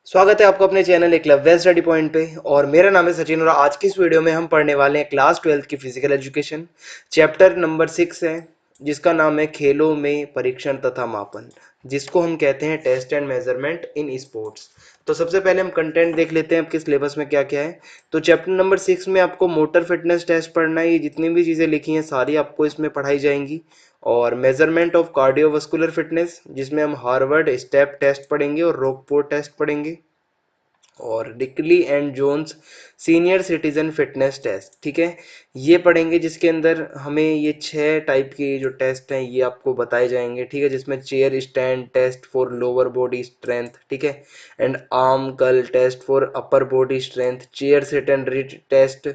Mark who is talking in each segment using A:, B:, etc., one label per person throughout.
A: स्वागत है आपका अपने चैनल एकलव्य स्टडी पॉइंट पे। और मेरा नाम है सचिन और आज की इस वीडियो में हम पढ़ने वाले हैं क्लास 12 की फिजिकल एजुकेशन। चैप्टर नंबर 6 है जिसका नाम है खेलों में परीक्षण तथा मापन, जिसको हम कहते हैं test and measurement in sports. तो सबसे पहले हम कंटेंट देख लेते हैं आपके सिलेबस में क्या क्या है। तो चैप्टर नंबर 6 में आपको मोटर फिटनेस टेस्ट पढ़ना है। ये जितनी भी चीज़ें लिखी हैं सारी आपको इसमें पढ़ाई जाएंगी। और मेजरमेंट ऑफ कार्डियोवास्कुलर फिटनेस, जिसमें हम हार्वर्ड स्टेप टेस्ट पढ़ेंगे और रॉकफोर्ट टेस्ट पढ़ेंगे। और Rikli and Jones senior citizen fitness test, ठीक है, ये पढ़ेंगे जिसके अंदर हमें ये 6 टाइप के जो टेस्ट हैं ये आपको बताए जाएंगे, ठीक है, जिसमें chair stand test for lower body strength, ठीक है, and arm curl test for upper body strength, chair sit and reach test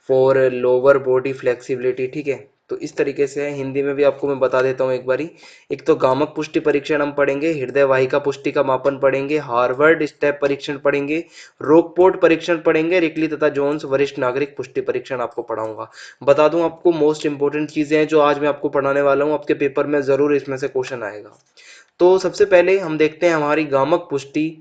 A: for lower body flexibility, ठीक है। तो इस तरीके से है। हिंदी में भी आपको मैं बता देता हूँ एक बारी। एक तो गामक पुष्टि परीक्षण हम पढ़ेंगे, हृदय वाहिका पुष्टि का मापन पढ़ेंगे, हार्वर्ड स्टेप परीक्षण पढ़ेंगे, रोकपोर्ट परीक्षण पढ़ेंगे, रिकली तथा जोन्स वरिष्ठ नागरिक पुष्टि परीक्षण आपको पढ़ाऊंगा। बता दूं आपको मोस्ट इंपोर्टेंट चीजें हैं जो आज मैं आपको पढ़ाने वाला हूं, आपके पेपर में जरूर इसमें से क्वेश्चन आएगा। तो सबसे पहले हम देखते हैं हमारी गामक पुष्टि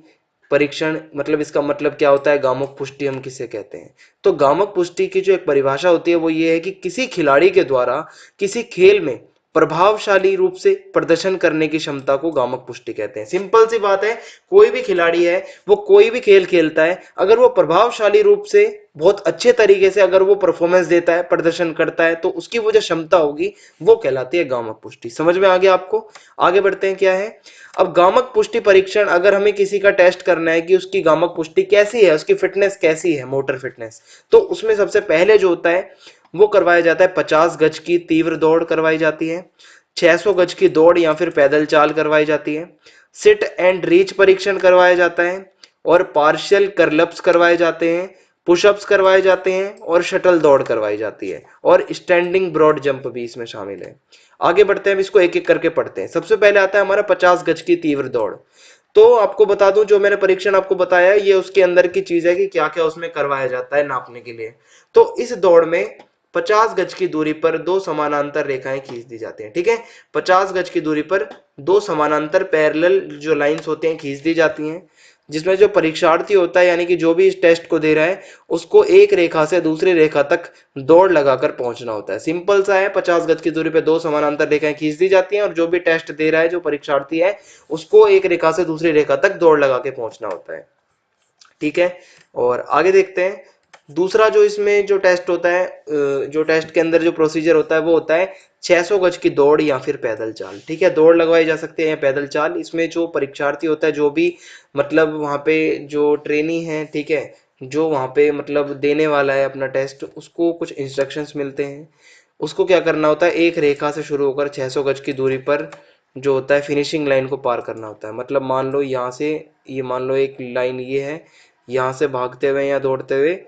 A: परीक्षण, मतलब इसका मतलब क्या होता है, गामक पुष्टि हम किसे कहते हैं। तो गामक पुष्टि की जो एक परिभाषा होती है वो ये है कि किसी खिलाड़ी के द्वारा किसी खेल में प्रभावशाली रूप से प्रदर्शन करने की क्षमता को गामक पुष्टि कहते हैं। सिंपल सी बात है, कोई भी खिलाड़ी है वो कोई भी खेल खेलता है, अगर वो प्रभावशाली रूप से बहुत अच्छे तरीके से अगर वो परफॉर्मेंस देता है, प्रदर्शन करता है, तो उसकी वो जो क्षमता होगी वो कहलाती है गामक पुष्टि। समझ में आ गया आपको। आगे बढ़ते हैं क्या है। अब गामक पुष्टि परीक्षण, अगर हमें किसी का टेस्ट करना है कि उसकी गामक पुष्टि कैसी है, उसकी फिटनेस कैसी है, मोटर फिटनेस, तो उसमें सबसे पहले जो होता है वो करवाया जाता है 50 गज की तीव्र दौड़ करवाई जाती है, 600 गज की दौड़ या फिर पैदल चाल करवाई जाती है, सिट एंड रीच परीक्षण करवाया जाता है, और पार्शियल करलप्स करवाए जाते हैं, पुशअप्स करवाए जाते हैं, और शटल दौड़ करवाई जाती है, और स्टैंडिंग ब्रॉड जंप भी इसमें शामिल है। आगे बढ़ते हैं, इसको एक एक करके पढ़ते हैं। सबसे पहले आता है हमारा 50 गज की तीव्र दौड़। तो आपको बता दूं, जो मैंने परीक्षण आपको बताया ये उसके अंदर की चीज है कि क्या क्या उसमें करवाया जाता है नापने के लिए। तो इस दौड़ में 50 गज की दूरी पर दो समानांतर रेखाएं खींच दी जाती हैं, ठीक है। 50 गज की दूरी पर दो समानांतर पैरेलल जो लाइंस होते हैं खींच दी जाती हैं, जिसमें जो परीक्षार्थी होता है यानी कि जो भी इस टेस्ट को दे रहा है उसको एक रेखा से दूसरी रेखा तक दौड़ लगाकर पहुंचना होता है। सिंपल सा है, 50 गज की दूरी पे दो समानांतर रेखाएं खींच दी जाती हैं और जो भी टेस्ट दे रहा है जो परीक्षार्थी है उसको एक रेखा से दूसरी रेखा तक दौड़ लगा के पहुंचना होता है, ठीक है। और आगे देखते हैं। दूसरा जो इसमें जो टेस्ट होता है, जो टेस्ट के अंदर जो प्रोसीजर होता है वो होता है 600 गज की दौड़ या फिर पैदल चाल, ठीक है। दौड़ लगवाई जा सकती है या पैदल चाल। इसमें जो परीक्षार्थी होता है, जो भी मतलब वहाँ पे जो ट्रेनी है, ठीक है, जो वहाँ पे मतलब देने वाला है अपना टेस्ट, उसको कुछ इंस्ट्रक्शंस मिलते हैं। उसको क्या करना होता है, एक रेखा से शुरू होकर 600 गज की दूरी पर जो होता है फिनिशिंग लाइन को पार करना होता है। मतलब मान लो यहाँ से, ये मान लो एक लाइन ये है, यहाँ से भागते हुए या दौड़ते हुए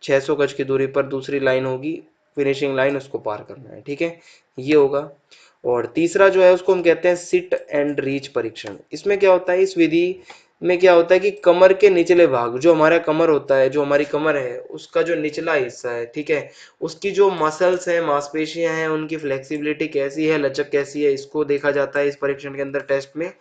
A: 600 गज की दूरी पर दूसरी लाइन होगी, फिनिशिंग लाइन, उसको पार करना है, ठीक है, ये होगा। और तीसरा जो है उसको हम कहते हैं सिट एंड रीच परीक्षण। इसमें क्या होता है, इस विधि में क्या होता है कि कमर के निचले भाग, जो हमारा कमर होता है, जो हमारी कमर है उसका जो निचला हिस्सा है, ठीक है, उसकी जो मसल्स हैं, मांसपेशियां हैं, उनकी फ्लेक्सिबिलिटी कैसी है, लचक कैसी है, इसको देखा जाता है इस परीक्षण के अंदर, टेस्ट में।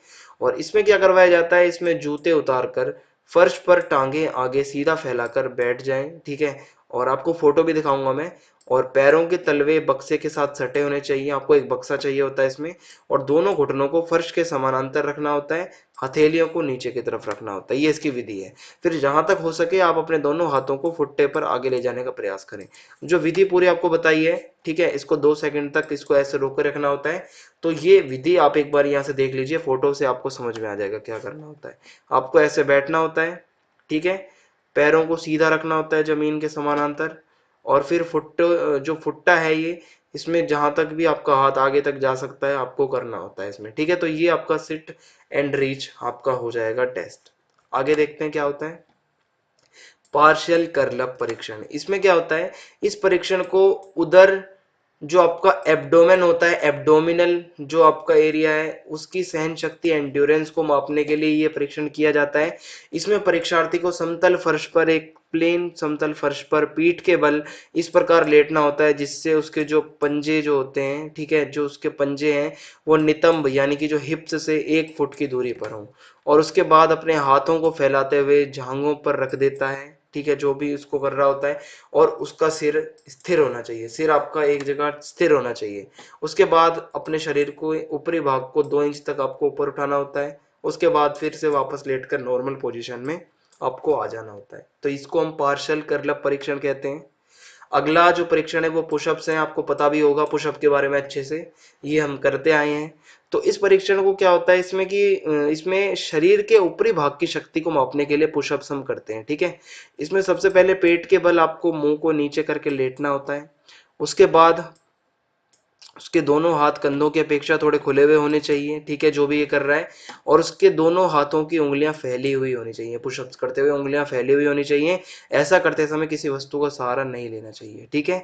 A: और इसमें क्या करवाया जाता है, इसमें जूते उतार कर फर्श पर टांगे आगे सीधा फैलाकर बैठ जाएं, ठीक है। और आपको फोटो भी दिखाऊंगा मैं। और पैरों के तलवे बक्से के साथ सटे होने चाहिए, आपको एक बक्सा चाहिए होता है इसमें। और दोनों घुटनों को फर्श के समानांतर रखना होता है, हथेलियों को नीचे की तरफ रखना होता है, ये इसकी विधि है। फिर जहां तक हो सके आप अपने दोनों हाथों को फुट्टे पर आगे ले जाने का प्रयास करें। जो विधि पूरी आपको बताई है, ठीक है, इसको 2 सेकंड तक इसको ऐसे रोक कर रखना होता है। तो ये विधि आप एक बार यहाँ से देख लीजिए, फोटो से आपको समझ में आ जाएगा क्या करना होता है। आपको ऐसे बैठना होता है, ठीक है, पैरों को सीधा रखना होता है जमीन के समानांतर। और फिर फुट, जो फुट्टा है ये, इसमें जहां तक भी आपका हाथ आगे तक जा सकता है आपको करना होता है इसमें, ठीक है। तो ये आपका सिट एंड रीच आपका हो जाएगा टेस्ट। आगे देखते हैं क्या होता है। पार्शियल कर्ल अप परीक्षण, इसमें क्या होता है, इस परीक्षण को उदर जो आपका एब्डोमेन होता है, एब्डोमिनल जो आपका एरिया है, उसकी सहन शक्ति एंड्योरेंस को मापने के लिए ये परीक्षण किया जाता है। इसमें परीक्षार्थी को समतल फर्श पर, एक प्लेन समतल फर्श पर पीठ के बल इस प्रकार लेटना होता है जिससे उसके जो पंजे जो होते हैं, ठीक है, जो उसके पंजे हैं वो नितंब यानी कि जो हिप्स से 1 फुट की दूरी पर हो, और उसके बाद अपने हाथों को फैलाते हुए जांघों पर रख देता है, ठीक है, जो भी उसको कर रहा होता है, और उसका सिर स्थिर होना चाहिए, सिर आपका एक जगह स्थिर होना चाहिए। उसके बाद अपने शरीर को ऊपरी भाग को 2 इंच तक आपको ऊपर उठाना होता है। उसके बाद फिर से वापस लेटकर नॉर्मल पोजीशन में आपको आ जाना होता है। तो इसको हम पार्शियल कर्ल परीक्षण कहते हैं। अगला जो परीक्षण है वो पुशअप्स हैं, आपको पता भी होगा पुशअप के बारे में अच्छे से, ये हम करते आए हैं। तो इस परीक्षण को क्या होता है इसमें कि इसमें शरीर के ऊपरी भाग की शक्ति को मापने के लिए पुशअप्स हम करते हैं, ठीक है। इसमें सबसे पहले पेट के बल आपको मुंह को नीचे करके लेटना होता है। उसके बाद उसके दोनों हाथ कंधों की अपेक्षा थोड़े खुले हुए होने चाहिए, ठीक है, जो भी ये कर रहा है। और उसके दोनों हाथों की उंगलियां फैली हुई होनी चाहिए, पुशअप्स करते हुए उंगलियां फैली हुई होनी चाहिए। ऐसा करते समय किसी वस्तु का सहारा नहीं लेना चाहिए, ठीक है।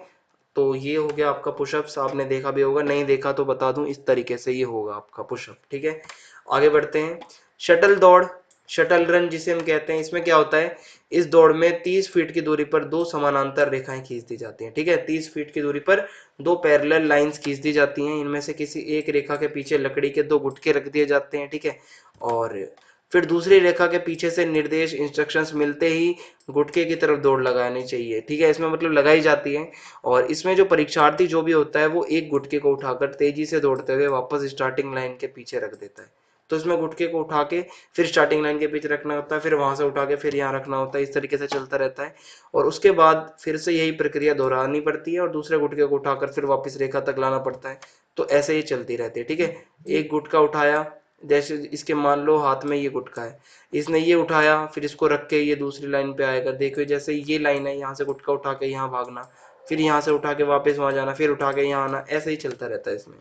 A: तो ये हो गया आपका पुशअप्स, आपने देखा भी होगा, नहीं देखा तो बता दूं, इस तरीके से ये होगा आपका पुशअप, ठीक है। आगे बढ़ते हैं। शटल दौड़, शटल रन जिसे हम कहते हैं, इसमें क्या होता है, इस दौड़ में 30 फीट की दूरी पर 2 समानांतर रेखाएं खींच दी जाती हैं, ठीक है। 30 फीट की दूरी पर 2 पैरेलल लाइंस खींच दी जाती हैं, इनमें से किसी एक रेखा के पीछे लकड़ी के 2 गुटके रख दिए जाते हैं, ठीक है। और फिर दूसरी रेखा के पीछे से निर्देश इंस्ट्रक्शंस मिलते ही गुटके की तरफ दौड़ लगानी चाहिए, ठीक है, इसमें मतलब लगाई जाती है। और इसमें जो परीक्षार्थी जो भी होता है वो एक गुटके को उठाकर तेजी से दौड़ते हुए वापस स्टार्टिंग लाइन के पीछे रख देता है। तो इसमें गुटके को उठा के फिर स्टार्टिंग लाइन के पीछे रखना होता है, फिर वहां से उठा के फिर यहाँ रखना होता है, इस तरीके से चलता रहता है। और उसके बाद फिर से यही प्रक्रिया दोहरानी पड़ती है और दूसरे गुटके को उठाकर फिर वापस रेखा तक लाना पड़ता है। तो ऐसे ही चलती रहती है, ठीक है। एक गुटका उठाया, जैसे इसके मान लो हाथ में ये गुटका है, इसने ये उठाया, फिर इसको रख के ये दूसरी लाइन पे आएगा, देखो जैसे ये लाइन है, यहाँ से गुटका उठा के यहाँ भागना, फिर यहाँ से उठा के वापस वहां जाना, फिर उठा के यहाँ आना, ऐसे ही चलता रहता है इसमें।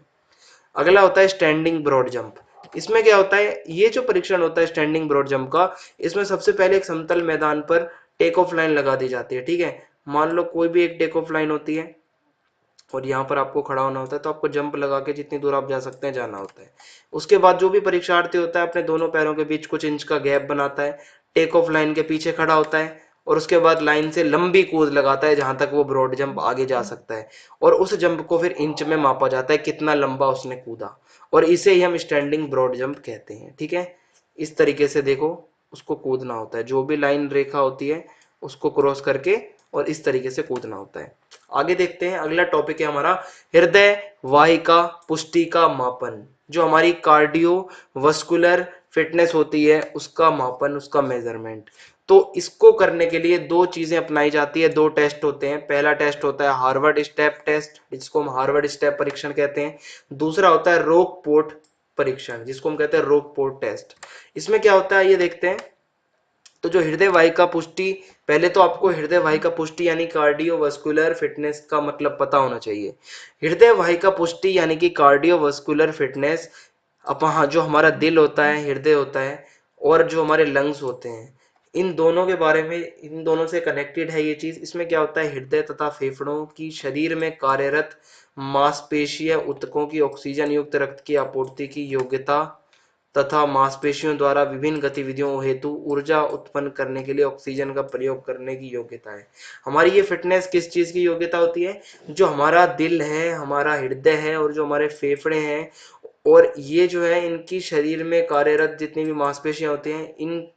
A: अगला होता है स्टैंडिंग ब्रॉड जंप। इसमें क्या होता है, ये जो परीक्षण होता है स्टैंडिंग ब्रॉड जंप का, इसमें सबसे पहले एक समतल मैदान पर टेक ऑफ लाइन लगा दी जाती है, ठीक है। मान लो कोई भी एक टेक ऑफ लाइन होती है और यहाँ पर आपको खड़ा होना होता है, तो आपको जंप लगा के जितनी दूर आप जा सकते हैं जाना होता है। उसके बाद जो भी परीक्षार्थी होता है अपने दोनों पैरों के बीच कुछ इंच का गैप बनाता है, टेक ऑफ लाइन के पीछे खड़ा होता है, और उसके बाद लाइन से लंबी कूद लगाता है जहां तक वो ब्रॉड जंप आगे जा सकता है। और उस जंप को फिर इंच में मापा जाता है कितना लंबा उसने कूदा, और इसे ही हम स्टैंडिंग ब्रॉड जंप कहते हैं, ठीक है। इस तरीके से देखो, उसको कूदना होता है, जो भी लाइन रेखा होती है उसको क्रॉस करके, और इस तरीके से कूदना होता है। आगे देखते हैं, अगला टॉपिक है हमारा हृदय वाहिका पुष्टि का मापन। जो हमारी कार्डियो वस्कुलर फिटनेस होती है उसका मापन, उसका मेजरमेंट। तो इसको करने के लिए दो चीजें अपनाई जाती है, दो टेस्ट होते हैं। पहला टेस्ट होता है हार्वर्ड स्टेप टेस्ट, जिसको हम हार्वर्ड स्टेप परीक्षण कहते हैं। दूसरा होता है रोक पोर्ट परीक्षण, जिसको हम कहते हैं रोक पोर्ट टेस्ट। इसमें क्या होता है ये देखते हैं। तो जो हृदय वाहिका पुष्टि, पहले तो आपको हृदय वाहिका पुष्टि यानी कार्डियोवास्कुलर फिटनेस का मतलब पता होना चाहिए। हृदय वाहिका पुष्टि यानी कि कार्डियोवास्कुलर फिटनेस, हाँ, जो हमारा दिल होता है, हृदय होता है, और जो हमारे लंग्स होते हैं, इन दोनों के बारे में, इन दोनों से कनेक्टेड है ये चीज। इसमें क्या होता है, हृदय तथा फेफड़ों की शरीर में कार्यरत मांसपेशियां ऊतकों की ऑक्सीजन युक्त रक्त की आपूर्ति की योग्यता तथा मांसपेशियों द्वारा विभिन्न गतिविधियों हेतु ऊर्जा उत्पन्न करने के लिए ऑक्सीजन का प्रयोग करने की योग्यता है। हमारी ये फिटनेस किस चीज की योग्यता होती है, जो हमारा दिल है, हमारा हृदय है, और जो हमारे फेफड़े हैं, और ये जो है इनकी शरीर में कार्यरत जितनी भी मांसपेशियां होती हैं, इन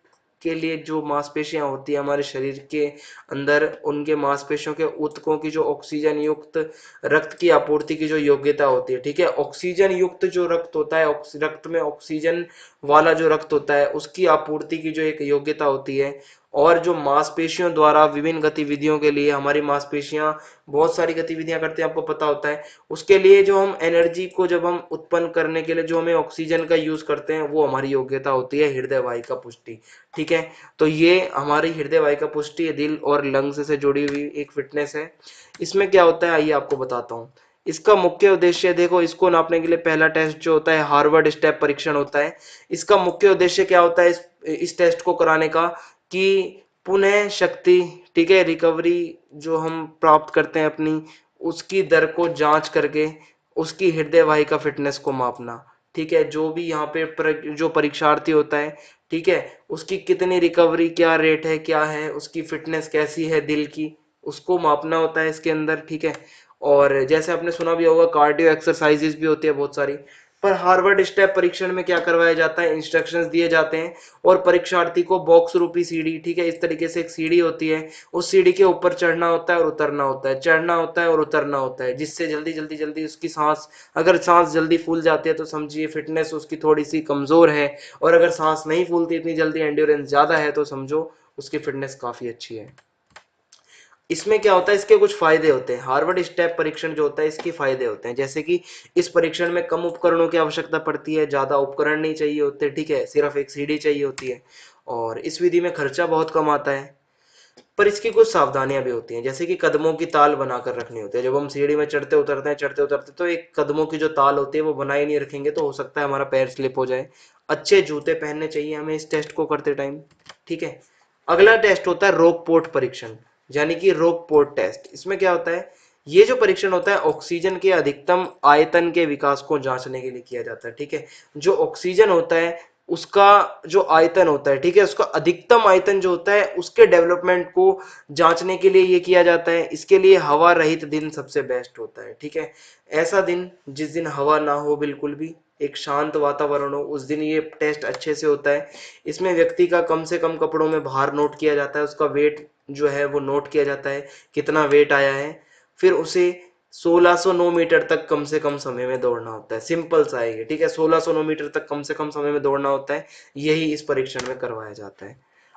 A: के लिए जो मांसपेशियां होती है हमारे शरीर के अंदर, उनके मांसपेशियों के ऊतकों की जो ऑक्सीजन युक्त रक्त की आपूर्ति की जो योग्यता होती है, ठीक है। ऑक्सीजन युक्त जो रक्त होता है, रक्त में ऑक्सीजन वाला जो रक्त होता है उसकी आपूर्ति की जो एक योग्यता होती है। और जो मांसपेशियों द्वारा विभिन्न गतिविधियों के लिए, हमारी मांसपेशियां बहुत सारी गतिविधियां करते हैं, आपको पता होता है, उसके लिए जो हम एनर्जी को जब हम उत्पन्न करने के लिए जो हमें ऑक्सीजन का यूज करते हैं, वो हमारी योग्यता होती है हृदय वाहिका पुष्टि, ठीक है। तो ये हमारी हृदय वाहिका पुष्टि दिल और लंग्स से जुड़ी हुई एक फिटनेस है। इसमें क्या होता है आइए आपको बताता हूँ। इसका मुख्य उद्देश्य देखो, इसको नापने के लिए पहला टेस्ट जो होता है हार्वर्ड स्टेप परीक्षण होता है। इसका मुख्य उद्देश्य क्या होता है इस टेस्ट को कराने का, कि पुनः शक्ति, ठीक है, रिकवरी जो हम प्राप्त करते हैं अपनी, उसकी दर को जांच करके उसकी हृदय वाहिका फिटनेस को मापना। ठीक है, जो भी यहाँ पे जो परीक्षार्थी होता है, ठीक है, उसकी कितनी रिकवरी, क्या रेट है, क्या है उसकी फिटनेस कैसी है दिल की, उसको मापना होता है इसके अंदर। ठीक है, और जैसे आपने सुना भी होगा कार्डियो एक्सरसाइजेस भी होती है बहुत सारी। पर हार्वर्ड स्टेप परीक्षण में क्या करवाया जाता है, इंस्ट्रक्शंस दिए जाते हैं और परीक्षार्थी को बॉक्स रूपी सीढ़ी, ठीक है, इस तरीके से एक सीढ़ी होती है, उस सीढ़ी के ऊपर चढ़ना होता है और उतरना होता है, चढ़ना होता है और उतरना होता है, जिससे जल्दी जल्दी जल्दी उसकी सांस, अगर सांस जल्दी फूल जाती है तो समझिए फिटनेस उसकी थोड़ी सी कमजोर है, और अगर सांस नहीं फूलती इतनी जल्दी, एंड्योरेंस ज्यादा है, तो समझो उसकी फिटनेस काफी अच्छी है। इसमें क्या होता है, इसके कुछ फायदे होते हैं। हार्वर्ड स्टेप परीक्षण जो होता है इसके फायदे होते हैं, जैसे कि इस परीक्षण में कम उपकरणों की आवश्यकता पड़ती है, ज्यादा उपकरण नहीं चाहिए होते, ठीक है, सिर्फ एक सीढ़ी चाहिए होती है, और इस विधि में खर्चा बहुत कम आता है। पर इसकी कुछ सावधानियां भी होती हैं, जैसे कि कदमों की ताल बनाकर रखनी होती है। जब हम सीढ़ी में चढ़ते उतरते तो एक कदमों की जो ताल होती है वो बनाए नहीं रखेंगे तो हो सकता है हमारा पैर स्लिप हो जाए। अच्छे जूते पहनने चाहिए हमें इस टेस्ट को करते टाइम। ठीक है, अगला टेस्ट होता है रोक पोर्ट परीक्षण, यानी कि रोक पोर्ट टेस्ट। इसमें क्या होता है, ये जो परीक्षण होता है ऑक्सीजन के अधिकतम आयतन के विकास को जांचने के लिए किया जाता है। ठीक है, जो ऑक्सीजन होता है उसका जो आयतन होता है, ठीक है, उसका अधिकतम आयतन जो होता है उसके डेवलपमेंट को जांचने के लिए ये किया जाता है। इसके लिए हवा रहित दिन सबसे बेस्ट होता है। ठीक है, ऐसा दिन जिस दिन हवा ना हो, बिल्कुल भी एक शांत वातावरण हो, उस दिन ये टेस्ट अच्छे से होता है। इसमें व्यक्ति का कम से कम कपड़ों में भार नोट किया जाता है, उसका वेट जो है वो नोट किया जाता है, कितना वेट आया है, फिर उसे 1609 मीटर तक कम से कम समय में दौड़ना होता है। सिंपल सा है ये, ठीक है, 1609 मीटर तक कम से कम समय में दौड़ना होता है, यही इस परीक्षण में करवाया जाता है।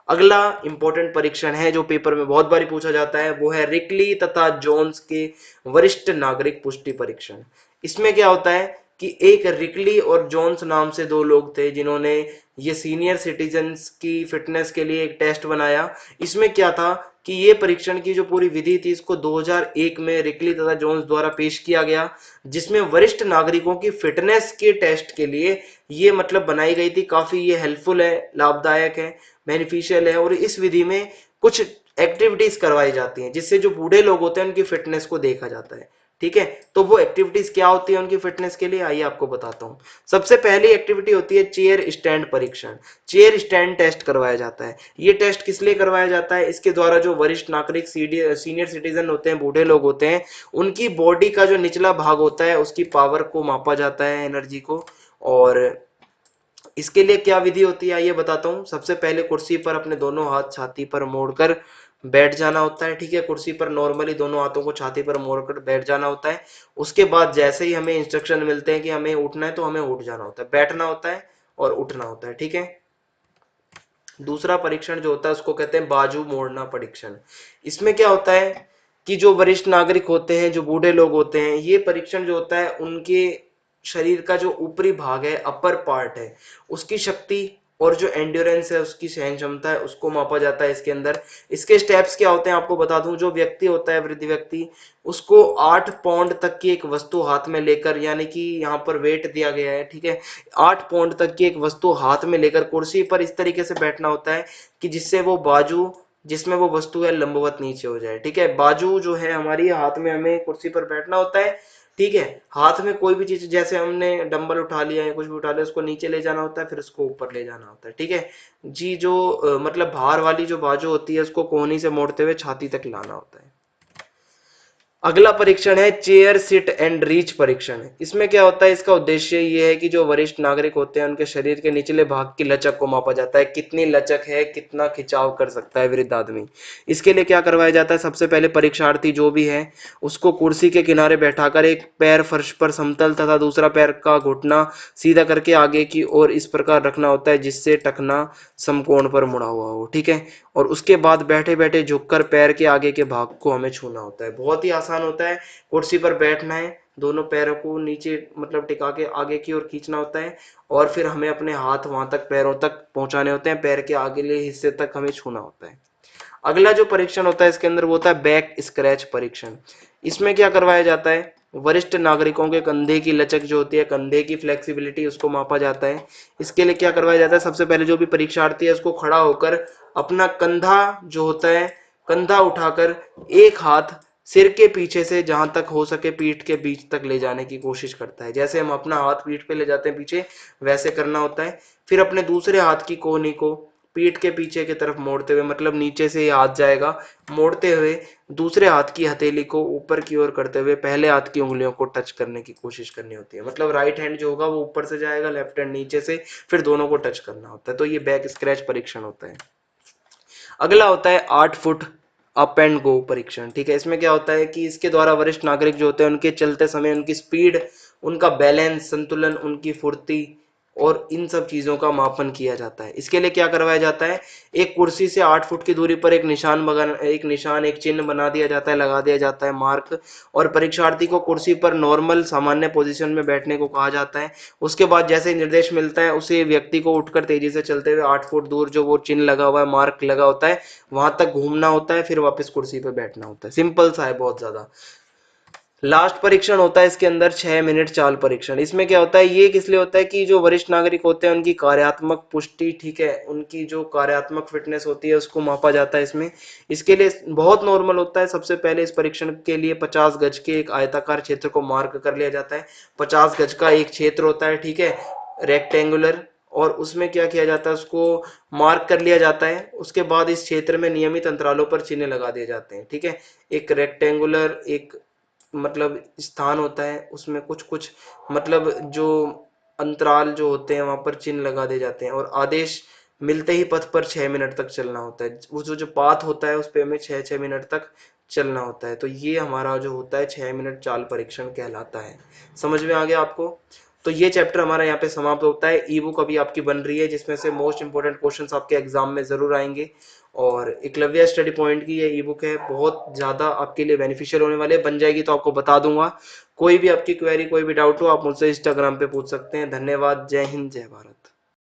A: अगला इंपॉर्टेंट परीक्षण है जो पेपर में बहुत बार पूछा जाता है, वो है रिकली तथा जोन्स के वरिष्ठ नागरिक पुष्टि परीक्षण। इसमें क्या होता है कि एक रिकली और जोन्स नाम से दो लोग थे जिन्होंने ये सीनियर सिटीजन्स की फिटनेस के लिए एक टेस्ट बनाया। इसमें क्या था कि ये परीक्षण की जो पूरी विधि थी इसको 2001 में रिकली तथा जोन्स द्वारा पेश किया गया, जिसमें वरिष्ठ नागरिकों की फिटनेस के टेस्ट के लिए ये मतलब बनाई गई थी। काफी ये हेल्पफुल है, लाभदायक है, बेनिफिशियल है, और इस विधि में कुछ एक्टिविटीज करवाई जाती हैं जिससे जो बूढ़े लोग होते हैं उनकी फिटनेस को देखा जाता है। ठीक है, तो वो एक्टिविटीज क्या होती है उनकी फिटनेस के लिए, आइए आपको बताता हूँ। सबसे पहली एक्टिविटी होती है चेयर स्टैंड परीक्षण। चेयर स्टैंड टेस्ट करवाया जाता है। ये टेस्ट किस लिए करवाया जाता है, इसके द्वारा जो वरिष्ठ नागरिक सीनियर सिटीजन होते हैं, बूढ़े लोग होते हैं, उनकी बॉडी का जो निचला भाग होता है उसकी पावर को मापा जाता है, एनर्जी को। और इसके लिए क्या विधि होती है आइए बताता हूँ। सबसे पहले कुर्सी पर अपने दोनों हाथ छाती पर मोड़कर बैठ जाना होता है। ठीक है, कुर्सी पर नॉर्मली दोनों हाथों को छाती पर मोड़कर बैठ जाना होता है। उसके बाद जैसे ही हमें इंस्ट्रक्शन मिलते हैं कि हमें उठना है तो हमें उठ जाना होता है, बैठना होता है और उठना होता है। ठीक है, दूसरा परीक्षण जो होता है उसको कहते हैं बाजू मोड़ना परीक्षण। इसमें क्या होता है कि जो वरिष्ठ नागरिक होते हैं, जो बूढ़े लोग होते हैं, ये परीक्षण जो होता है उनके शरीर का जो ऊपरी भाग है, अपर पार्ट है, उसकी शक्ति और जो एंड्योरेंस है, उसकी सहन क्षमता है, उसको मापा जाता है इसके अंदर। इसके स्टेप्स क्या होते हैं आपको बता दूं। जो व्यक्ति होता है, वृद्ध व्यक्ति, उसको 8 पाउंड तक की एक वस्तु हाथ में लेकर, यानी कि यहाँ पर वेट दिया गया है, ठीक है, 8 पाउंड तक की एक वस्तु हाथ में लेकर कुर्सी पर इस तरीके से बैठना होता है कि जिससे वो बाजू, जिसमें वो वस्तु है, लंबवत नीचे हो जाए। ठीक है, बाजू जो है हमारी, हाथ में हमें कुर्सी पर बैठना होता है। ठीक है, हाथ में कोई भी चीज, जैसे हमने डंबल उठा लिया है, कुछ भी उठा लिया, उसको नीचे ले जाना होता है, फिर उसको ऊपर ले जाना होता है। ठीक है जी, जो मतलब भार वाली जो बाजू होती है उसको कोहनी से मोड़ते हुए छाती तक लाना होता है। अगला परीक्षण है चेयर सिट एंड रीच परीक्षण। इसमें क्या होता है, इसका उद्देश्य ये है कि जो वरिष्ठ नागरिक होते हैं उनके शरीर के निचले भाग की लचक को मापा जाता है, कितनी लचक है, कितना खिंचाव कर सकता है वृद्ध आदमी। इसके लिए क्या करवाया जाता है, सबसे पहले परीक्षार्थी जो भी है उसको कुर्सी के किनारे बैठाकर एक पैर फर्श पर समतल तथा दूसरा पैर का घुटना सीधा करके आगे की ओर इस प्रकार रखना होता है जिससे टखना समकोण पर मुड़ा हुआ हो। ठीक है, और उसके बाद बैठे बैठे झुककर पैर के आगे के भाग को हमें छूना होता है। बहुत ही आसान होता है, कुर्सी पर बैठना है, दोनों पैरों को नीचे मतलब टिका के आगे की ओर खींचना होता है, और फिर हमें अपने हाथ वहां तक, पैरों तक पहुंचाने होते हैं, पैर के आगे हिस्से तक हमें छूना होता है। अगला जो परीक्षण होता है इसके अंदर वो होता है बैक स्क्रैच परीक्षण। इसमें क्या करवाया जाता है, वरिष्ठ नागरिकों के कंधे की लचक जो होती है, कंधे की फ्लेक्सिबिलिटी, उसको मापा जाता है। इसके लिए क्या करवाया जाता है, सबसे पहले जो भी परीक्षार्थी है उसको खड़ा होकर अपना कंधा जो होता है, कंधा उठाकर एक हाथ सिर के पीछे से जहां तक हो सके पीठ के बीच तक ले जाने की कोशिश करता है। जैसे हम अपना हाथ पीठ पे ले जाते हैं पीछे, वैसे करना होता है। फिर अपने दूसरे हाथ की कोहनी को पीठ के पीछे की तरफ मोड़ते हुए, मतलब नीचे से हाथ जाएगा, मोड़ते हुए दूसरे हाथ की हथेली को ऊपर की ओर करते हुए पहले हाथ की उंगलियों को टच करने की कोशिश करनी होती है। मतलब राइट हैंड जो होगा वो ऊपर से जाएगा, लेफ्ट हैंड नीचे से, फिर दोनों को टच करना होता है। तो ये बैक स्क्रैच परीक्षण होता है। अगला होता है 8 फुट अप एंड गो परीक्षण। ठीक है, इसमें क्या होता है कि इसके द्वारा वरिष्ठ नागरिक जो होते हैं उनके चलते समय उनकी स्पीड, उनका बैलेंस, संतुलन, उनकी फुर्ती और इन सब चीजों का मापन किया जाता है। इसके लिए क्या करवाया जाता है, एक कुर्सी से 8 फुट की दूरी पर एक चिन्ह बना दिया जाता है, लगा दिया जाता है मार्क, और परीक्षार्थी को कुर्सी पर नॉर्मल सामान्य पोजीशन में बैठने को कहा जाता है। उसके बाद जैसे निर्देश मिलता है उसे व्यक्ति को उठकर तेजी से चलते हुए 8 फुट दूर जो वो चिन्ह लगा हुआ है, मार्क लगा होता है, वहां तक घूमना होता है, फिर वापस कुर्सी पे बैठना होता है। सिंपल सा है बहुत ज्यादा। लास्ट परीक्षण होता है इसके अंदर 6 मिनट चाल परीक्षण। इसमें क्या होता है, ये किस लिए होता है कि जो वरिष्ठ नागरिक होते हैं उनकी कार्यात्मक पुष्टि, ठीक है, उनकी जो कार्यात्मक फिटनेस होती है उसको मापा जाता है इसमें। इसके लिए बहुत नॉर्मल होता है, सबसे पहले इस परीक्षण के लिए 50 गज के एक आयताकार क्षेत्र को मार्क कर लिया जाता है। 50 गज का एक क्षेत्र होता है, ठीक है, रेक्टेंगुलर, और उसमें क्या किया जाता है, उसको मार्क कर लिया जाता है। उसके बाद इस क्षेत्र में नियमित अंतरालों पर चिन्ह लगा दिए जाते हैं। ठीक है, एक रेक्टेंगुलर एक मतलब स्थान होता है, उसमें कुछ कुछ मतलब जो अंतराल जो होते हैं वहां पर चिन्ह लगा दिए जाते हैं, और आदेश मिलते ही पथ पर 6 मिनट तक चलना होता है। वो जो जो पाथ होता है उस पे हमें 6 6 मिनट तक चलना होता है। तो ये हमारा जो होता है 6 मिनट चाल परीक्षण कहलाता है। समझ में आ गया आपको? तो ये चैप्टर हमारा यहाँ पे समाप्त होता है। ई बुक अभी आपकी बन रही है जिसमें से मोस्ट इंपोर्टेंट क्वेश्चंस आपके एग्जाम में जरूर आएंगे, और एकलव्य स्टडी पॉइंट की ये ई बुक है, बहुत ज़्यादा आपके लिए बेनिफिशियल होने वाले। बन जाएगी तो आपको बता दूंगा। कोई भी आपकी क्वेरी, कोई भी डाउट हो, आप मुझसे इंस्टाग्राम पे पूछ सकते हैं। धन्यवाद। जय हिंद, जय भारत।